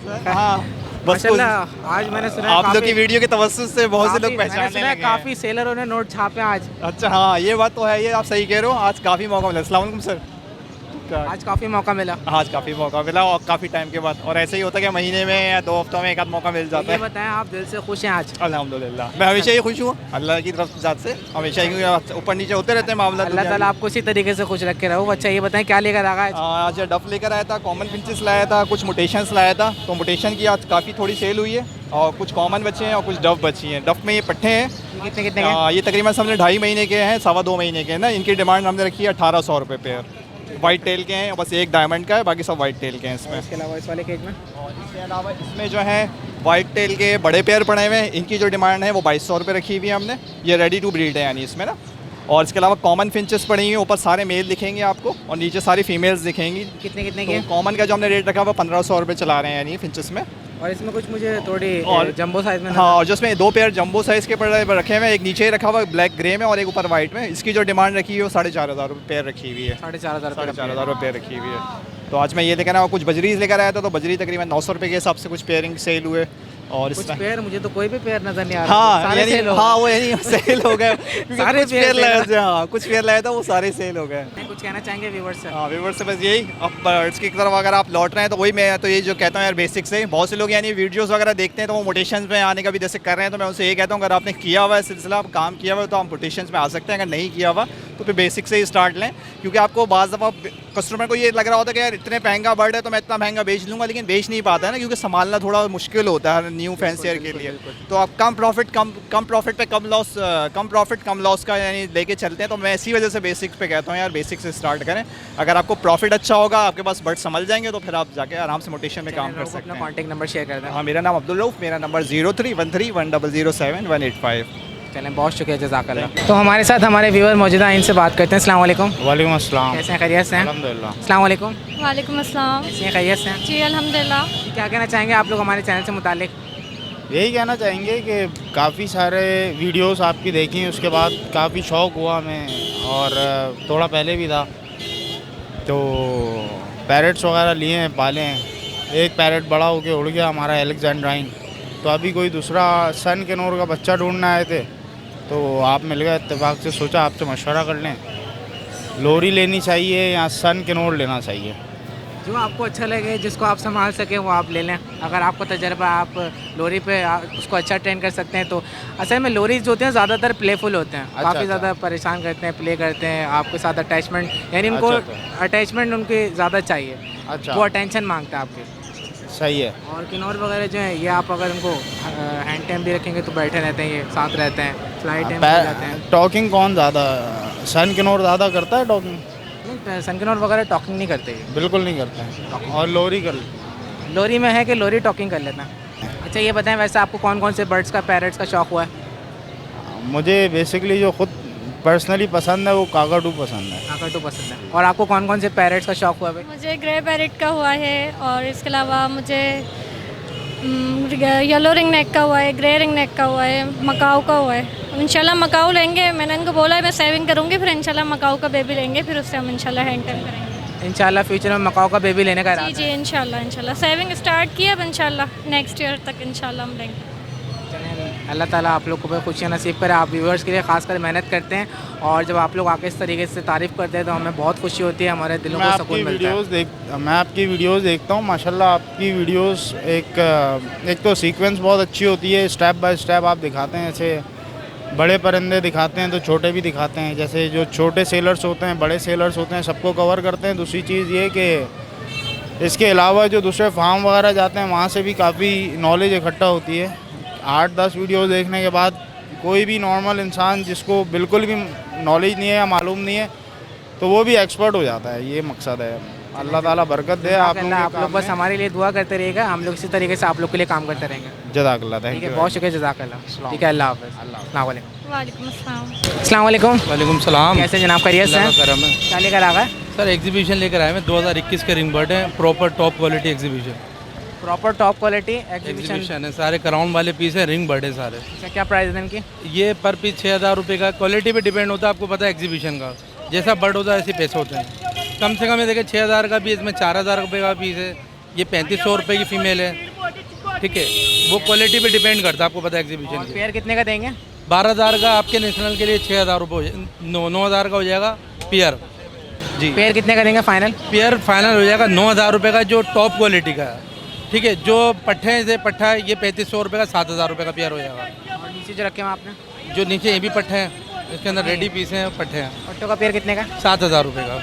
हाँ बस आज मैंने सुना आप लोग की वीडियो के तवज्जुह से बहुत से लोग पहचानने लगे हैं। काफ़ी सेलरों ने नोट छापे आज। अच्छा हाँ, ये बात तो है, ये आप सही कह रहे हो। आज काफ़ी मौका मिला। अस्सलाम वालेकुम सर। आज काफ़ी मौका मिला। आज काफ़ी मौका मिला और काफ़ी टाइम के बाद, और ऐसे ही होता है कि महीने में या 2 हफ्तों में एक आध मौका मिल जाता है। बताएं, आप दिल से खुश हैं आज? अल्हम्दुलिल्लाह, मैं हमेशा ही खुश हूँ अल्लाह की तरफ से, हमेशा ही ऊपर नीचे होते रहते हैं मामला। अल्लाह ताला आपको इसी तरीके से खुश रख के रहो। अच्छा ये बताएं, क्या लेकर आ गए आज? डफ लेकर आया था, कॉमन पिंचेस लाया था, कुछ मोटेशंस लाया था। तो मोटेशन की आज काफ़ी थोड़ी सेल हुई है और कुछ कॉमन बचे हैं और कुछ डफ बची हैं। डफ में ये पट्टे हैं, कितने ये तकरीबन समझे 2.5 महीने के हैं, 2.25 महीने के हैं ना। इनकी डिमांड हमने रखी है 1800 रुपये पेयर। वाइट टेल के हैं, बस एक डायमंड का है, बाकी सब वाइट टेल के हैं इसमें। इसके अलावा इस वाले केज में, और इसके अलावा इसमें जो है वाइट टेल के बड़े पेयर पड़े हुए हैं, इनकी जो डिमांड है वो 2200 रुपये रखी हुई है हमने। ये रेडी टू ब्रीड है यानी इसमें ना, और इसके अलावा कॉमन फिंचेस पड़ी हुई हैं, ऊपर सारे मेल दिखेंगे आपको और नीचे सारी फीमेल्स दिखेंगी। कितने कितने की? तो कॉमन का जो हमने रेट रखा हुआ 1500 रुपये चला रहे हैं यानी फिंचेस में। और इसमें कुछ मुझे थोड़ी और जंबो साइज में हाँ, और जिसमें 2 पेयर जंबो साइज़ के रखे हुए हैं, एक नीचे रखा हुआ ब्लैक ग्रे में और एक ऊपर वाइट में। इसकी जो डिमांड रखी है वो 4500 रुपये पेयर रखी हुई है। 4500 रुपये रखी हुई है। तो आज मैं ये लेकर आया, कुछ बजरीज लेकर आया था, तो बजरी तकरीबन 900 रुपये के हिसाब से कुछ पेयरिंग सेल हुए। और इस पेयर मुझे तो कोई भी पेयर नजर नहीं आ रहा। हाँ यानी हाँ वो यानी सेल हो गए सारे कुछ पेयर लाए थे। हाँ कुछ पेयर लाए थे वो सारे सेल हो गए। कुछ कहना चाहेंगे व्यूअर्स से? हाँ व्यूअर्स से बस यही, अब बर्ड्स की तरफ अगर आप लौट रहे हैं तो वही मैं तो ये जो कहता हूँ यार बेसिक से, बहुत से लोग यानी वीडियोस वगैरह देखते हैं तो वो मोटेशंस में आने का भी जैसे कर रहे हैं, तो मैं उनसे ये कहता हूँ अगर आपने किया हुआ है सिलसिला, आप काम किया हुआ है तो आप मोटेशंस में आ सकते हैं। अगर नहीं किया हुआ तो फिर बेसिक से ही स्टार्ट लें, क्योंकि आपको बाज़ दफ़ा कस्टमर को ये लग रहा होता है कि यार इतने महंगा बर्ड है तो मैं इतना महंगा बेच लूँगा, लेकिन बेच नहीं पाता है ना, क्योंकि संभालना थोड़ा मुश्किल होता है न्यू फैंसियर के लिए। तो आप कम प्रॉफिट पे कम प्रॉफिट कम लॉस का यानी लेके चलते हैं। तो मैं इसी वजह से बेसिक्स पे कहता हूँ यार बेसिक से स्टार्ट करें। अगर आपको प्रॉफिट अच्छा होगा, आपके पास बर्ड संभल जाएंगे, तो फिर आप जाके आराम से मोटेशन में काम कर सकते हैं। कॉन्टैक्ट नंबर शेयर कर दें। हाँ मेरा नाम अब्दुल रऊफ, मेरा नंबर 03131007 चलें, बहुत शुक्रिया, जज़ाकल्लाह। तो हमारे साथ हमारे व्यूअर मौजूद हैं, इनसे बात करते हैं। अस्सलाम वालेकुम। वालेकुम अस्सलाम। कैसे हैं, खैरियत से हैं? अल्हम्दुलिल्लाह। अस्सलाम वालेकुम। वालेकुम अस्सलाम। कैसे हैं, खैरियत से हैं? जी अल्हम्दुलिल्लाह। क्या कहना चाहेंगे आप लोग हमारे चैनल से मुतालिक? यही कहना चाहेंगे कि काफ़ी सारे वीडियोस आपकी देखी, उसके बाद काफ़ी शौक़ हुआ हमें, और थोड़ा पहले भी था, तो पैरेट्स वगैरह लिए हैं, पाले हैं। एक पैरेट बड़ा होके उड़ गया हमारा एलेक्जेंड्राइन, तो अभी कोई दूसरा सन के नोर का बच्चा ढूंढने आए थे, तो आप मिल गए इत्तेफाक से, सोचा आपसे मशवरा कर लें, लोरी लेनी चाहिए या सन के नोर लेना चाहिए। जो आपको अच्छा लगे, जिसको आप संभाल सकें वो आप ले लें। अगर आपको तजर्बा, आप लोरी पे उसको अच्छा ट्रेन कर सकते हैं, तो असल में लोरी जो होते हैं ज़्यादातर प्लेफुल होते हैं, काफ़ी ज़्यादा परेशान करते हैं, प्ले करते हैं आपके साथ, अटैचमेंट यानी उनको अटैचमेंट उनकी ज़्यादा चाहिए। अच्छा, वो अटेंशन मांगता है आपके। सही है। और किन्नौर वगैरह जो है ये आप अगर उनको हैंड टाइम भी रखेंगे तो बैठे रहते हैं, ये साथ रहते हैं, फ्लाई टाइम हो जाते हैं। टॉकिंग कौन ज़्यादा, सन किन्नौर ज़्यादा करता है टॉकिंग? नहीं, सन किन्नौर वगैरह टॉकिंग नहीं करते, बिल्कुल नहीं करते हैं। और लोरी कर लोरी में है कि लोरी टॉकिंग कर लेता है। अच्छा ये बताएं, वैसे आपको कौन कौन से बर्ड्स का, पैरट्स का शौक़ हुआ है? मुझे बेसिकली जो खुद पर्सनली पसंद है वो काकाटू पसंद है। काकाटू पसंद है। और आपको कौन कौन से पैरट्स का शौक़ हुआ है? मुझे ग्रे पैरेट का हुआ है, और इसके अलावा मुझे येलो रिंग नेक का हुआ है, ग्रे रिंग नेक का हुआ है, मकाऊ का हुआ है। इंशाल्लाह मकाऊ लेंगे, मैंने इनको बोला है मैं सेविंग करूँगी, फिर इंशाल्लाह मकाऊ का बेबी लेंगे, फिर उससे हम इंशाल्लाह हैंड टाइम करेंगे। इंशाल्लाह फ्यूचर में मकाऊ का बेबी लेने का? जी इंशाल्लाह सेविंग स्टार्ट की, अब इंशाल्लाह नेक्स्ट ईयर तक इंशाल्लाह हम लेंगे। अल्लाह ताला आप लोग को भी खुशियाँ नसीब करे। आप व्यूअर्स के लिए खासकर मेहनत करते हैं, और जब आप लोग आके इस तरीके से तारीफ़ करते हैं तो हमें बहुत खुशी होती है, हमारे दिलों को सुकून मिलता है। मैं आपकी वीडियोस देखता हूँ, माशाल्लाह आपकी वीडियोस एक तो सीक्वेंस बहुत अच्छी होती है, स्टेप बाय स्टेप आप दिखाते हैं, ऐसे बड़े परिंदे दिखाते हैं तो छोटे भी दिखाते हैं, जैसे जो छोटे सेलर्स होते हैं, बड़े सेलर्स होते हैं, सबको कवर करते हैं। दूसरी चीज़ ये कि इसके अलावा जो दूसरे फार्म वगैरह जाते हैं वहाँ से भी काफ़ी नॉलेज इकट्ठा होती है। 8-10 वीडियो देखने के बाद कोई भी नॉर्मल इंसान जिसको बिल्कुल भी नॉलेज नहीं है या मालूम नहीं है, तो वो भी एक्सपर्ट हो जाता है। ये मकसद है। अल्लाह ताला बरकत दे आप लोग बस हमारे लिए दुआ करते रहिएगा, हम लोग इसी तरीके से आप लोग के लिए काम करते रहेंगे। जज़ाकल्लाह, थैंक यू, बहुत शुक्रिया, जज़ाकल्लाह। ठीक है, अल्लाह हाफ़िज़। अस्सलाम वालेकुम। वालेकुम अस्सलाम। अस्सलाम वालेकुम। वालेकुम सलाम। कैसे जनाब, खैरियत से? क्या लेकर आ गए? सर एग्जीबिशन लेकर आए मैं 2021 के रिंग बर्ड है, proper top quality exhibition. Proper top quality exhibition है, सारे क्राउन वाले पीस है, रिंग बर्ड है सारे। अच्छा, क्या प्राइस है इनकी? ये पर पीस 6000 रुपये का, क्वालिटी पे डिपेंड होता है, आपको पता है एग्जीबिशन का जैसा बर्ड होता है ऐसे पैसे होते हैं। कम से कम ये देखिए 6000 का पीस, इसमें 4000 रुपये का पीस है, ये 3500 रुपये की फ़ीमेल है, ठीक है। वो क्वालिटी पे डिपेंड करता है, आपको पता है एग्जीबिशन की। पेयर कितने का देंगे? 12000 का आपके नेशनल के लिए 6000 रुपये, 9000 का हो जाएगा पेयर। जी, पेयर कितने का देंगे फाइनल? पेयर फाइनल हो जाएगा 9000 रुपये का, जो टॉप क्वालिटी का है, ठीक है। जो पट्ठे से पट्ठा है ये 3500 रुपये का, 7000 रुपये का पेयर हो जाएगा। और नीचे जो रखे हैं आपने? जो नीचे ये भी पट्ठे हैं, इसके अंदर रेडी पीस हैं, पट्ठे हैं। पट्टों का पेयर कितने का? 7000 रुपये का।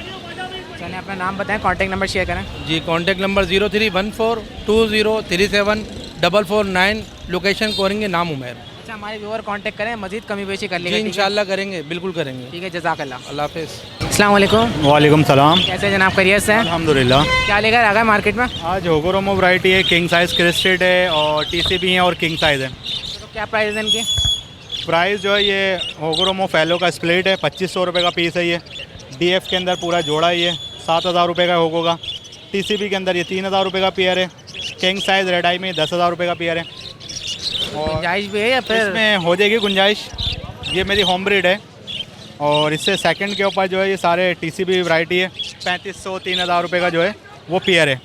चलिए अपना नाम बताएं, कॉन्टैक्ट नंबर शेयर करें। जी, कॉन्टैक्ट नंबर 0314203749, लोकेशन कोरेंगे, नाम उमेर। अच्छा, हमारे व्यूअर कांटेक्ट करें, मजीद कमी बेशी कर लेंगे। इंशाल्लाह करेंगे, बिल्कुल करेंगे। ठीक है, जज़ाकल्लाह, अल्लाह हाफ़िज़। अस्सलाम वालेकुम। वालेकुम सलाम। कैसे जनाब, खैरियत से? अल्हम्दुलिल्लाह। क्या लेकर आ गए मार्केट में? आज होगोरोमो वैरायटी है, किंग साइज़ क्रिस्टेड है, और टीसीबी है और किंग साइज़ है। तो क्या प्राइस है इनकी? प्राइस जो है ये होगरोमो फैलो का स्प्लिट है, 2500 रुपये का पीस है ये। डीएफ के अंदर पूरा जोड़ा है ये, 7000 रुपये का होगो का। टीसीबी के अंदर ये 3000 रुपये का पेयर है। किंग साइज़ रेड आई में 10,000 रुपये का पेयर है। और गुंजाइश भी है या फिर इसमें हो जाएगी गुंजाइश। ये मेरी होम ब्रीड है और इससे सेकंड के ऊपर जो है ये सारे टीसीबी वैरायटी है। 3500-3000 रुपये का जो है वो पेयर है।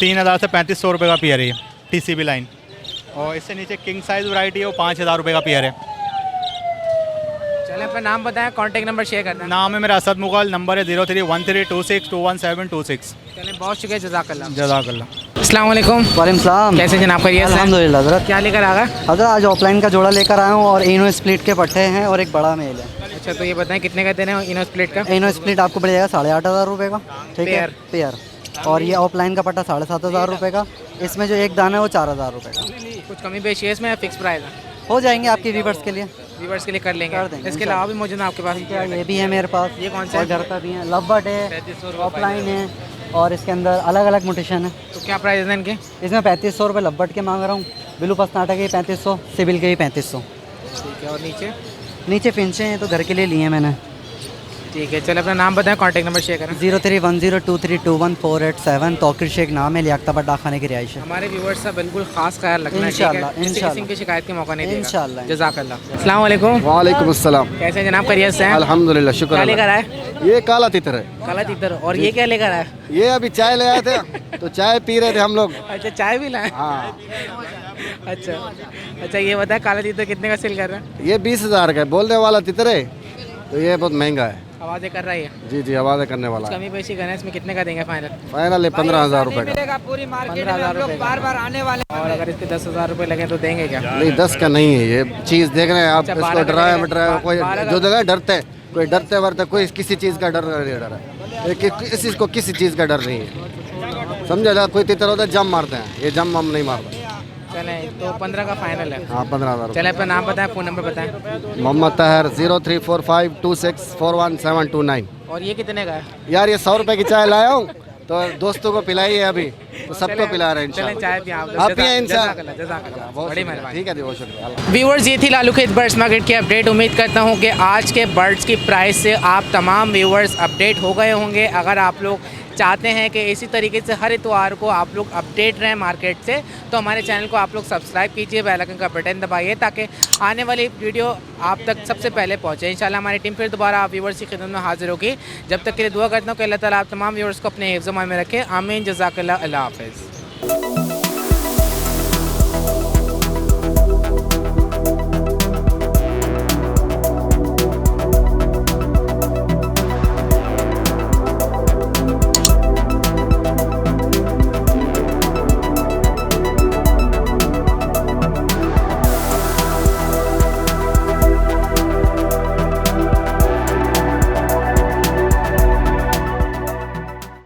3000 से 3500 रुपये का पेयर है ये टीसीबी लाइन। और इससे नीचे किंग साइज़ वैरायटी है वो 5000 रुपये का पेयर है। चलें अपना नाम बताएं, कॉन्टैक्ट नंबर शेयर करना। नाम है मेरा असद मुगल, नंबर है 031326212726। चलें, बहुत शुक्रिया, जज़ाकल्लाह। जज़ाकल्लाह। अस्सलाम वालेकुम। वालेकुम सलाम। कैसे जनाब, खैरियत से? अल्हम्दुलिल्लाह हज़रत। क्या लेकर आ गए? हज़रत आज ऑफलाइन का जोड़ा लेकर आया हूँ और इनो स्प्लिट के पट्टे हैं और एक बड़ा मेल है। अच्छा, तो ये बताएं कितने का देने इनो स्प्लिट का? इनो स्प्लिट आपको पड़ जाएगा 8500 रुपये का, ठीक है, पेयर। और ये ऑफलाइन का पट्टा 7500 रुपये का। इसमें जो एक दाना है वो 4000 रुपये का। कुछ कमी पेशी है इसमें या फिक्स प्राइस है? हो जाएंगे आपके व्यूवर्स के लिए, व्यूवर्स के लिए कर लेंगे। देंगे इसके अलावा भी मौजूद है आपके पास? ये भी है मेरे पास। ये कौन सा और घर का भी है, लवबर्ड है, ऑफलाइन है और इसके अंदर अलग अलग म्यूटेशन है। तो क्या प्राइस है इनके? इसमें 3500 रुपये लवबर्ड के मांग रहा हूँ। ब्लू पसनाटा के 3500, सिविल के भी 3500। ठीक है, और नीचे? नीचे फिंचे हैं तो घर के लिए लिए मैंने। ठीक है, चलो अपना नाम बताएं, कॉन्टैक्ट नंबर शेयर करें। 0310232148 तौकीर शेख नाम है, लियाकताबाद डाकखाने की रिहाइश है। हमारे व्यूवर्स का बिल्कुल खास ख्याल रखना है, इंशाल्लाह, किसी इंशाल्लाह। किस्म की शिकायत के मौका नहीं देगा इंशाल्लाह। जज़ाकल्लाह। अस्सलाम वालेकुम। वालेकुम अस्सलाम। कैसे जनाब, खैरियत से हैं? अल्हम्दुलिल्लाह, शुक्र क्या अल्लाह। लेकर आए? ये काला तितर है। काला तीतर। और ये क्या लेकर आए? ये अभी चाय ले आए थे तो चाय पी रहे थे हम लोग। अच्छा, चाय भी लाए? हाँ। अच्छा, ये बताए काला तीतर कितने का सेल कर रहे हैं? ये 20,000 का है, बोलने वाला तितर है तो ये बहुत महंगा है। आवाज़ें कर रही है? जी जी, आवाज़ें करने वाला है। कमी पेशी करें, इसमें कितने का देंगे फाइनल? फाइनल है 15,000 रुपये का। पूरी मार्केट में हम लोग बार-बार आने वाले। और अगर इसके 10,000 रुपये लगे तो देंगे क्या? नहीं, 10 का नहीं है ये चीज़, देख रहे हैं आप। अच्छा, इसको डराया मिटराया कोई जो जगह डरते हैं, कोई डरते वरते, कोई किसी चीज़ का डर नहीं डरा है। किसी को किसी चीज़ का डर नहीं है, समझा जा। कोई तितर होता है जम मारते हैं, ये जम हम नहीं मारते। चलें, तो 15 का फाइनल है। हाँ, 15,000। चले, अपना नाम बताएं, फ़ोन नंबर बताएं। मोहम्मद ताहिर 0345264179। और ये कितने का है? यार ये 100 रुपये की चाय लाया हूँ तो दोस्तों को पिलाई है अभी, तो सबको पिला रहे हैं इंशाल्लाह। चाय पिए आप पिए इंशाल्लाह। बड़ी मेहरबानी। ठीक है जी, बहुत शुक्रिया। व्यूअर्स, ये थी लालू खेत बर्ड्स मार्केट की अपडेट। उम्मीद करता हूँ कि आज के बर्ड्स की प्राइस से आप तमाम व्यूअर्स अपडेट हो गए होंगे। अगर आप लोग चाहते हैं कि इसी तरीके से हर इतवार को आप लोग अपडेट रहें मार्केट से, तो हमारे चैनल को आप लोग सब्सक्राइब कीजिए, बेल आइकन का बटन दबाइए ताकि आने वाली वीडियो आप तक सबसे पहले पहुँचे। इंशाल्लाह हमारी टीम फिर दोबारा आप व्यूअर्स की खिदमत में हाजिर होगी। जब तक के लिए दुआ करता हूँ कि अल्लाह ताला आप तमाम व्यूअर्स को अपने हिफ्ज़-ओ-मान में रखे। आमीन, जज़ाकल्लाह, अल्लाह हाफ़िज़।